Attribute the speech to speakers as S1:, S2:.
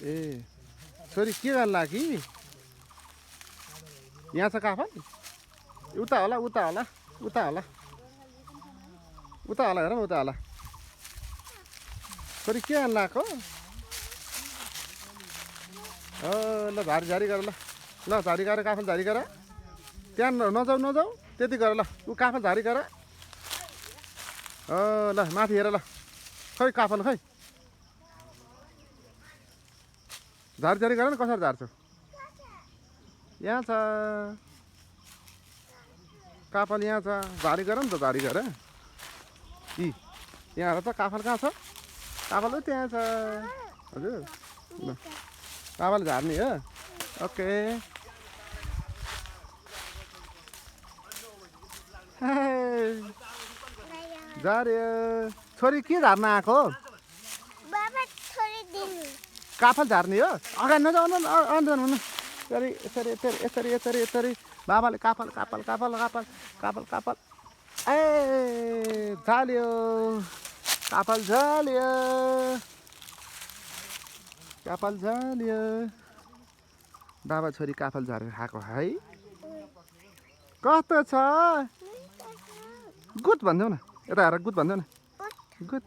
S1: ए छोरी के गर्ला कि यहाँ छ काफल उता होला उता होला उता होला उता होला हेर उता होला छोरी के गर्न लाएको ल झारी झारी गर ल झारी गरेर काफल झारी गर त्यहाँ नजाऊ नजाऊ त्यति गर ल ऊ काफल झारी गर ल माथि हेर ल खै काफल खै झारी झारी गर न कसरी झार्छौ यहाँ छ काफल यहाँ छ झारी गर नि त झारी गर कि यहाँ हेर त काफल कहाँ छ काफल त्यहाँ छ हजुर ल काफल झार्ने हो ओके झार्यो छोरी के झार्न आएको काफल झार्ने हो अगाडि नजाऊ न हुनु यसरी यसरी यसरी यसरी यसरी यसरी बाबाले काफल काफल काफल काफल काफल काफल ए झाल्यो काफल झाल्यो काफल झाल्यो बाबा छोरी काफल झारेर खाएको है कस्तो छ गुड भनिदेऊ न यता हेर गुड भनिदेऊ न गुड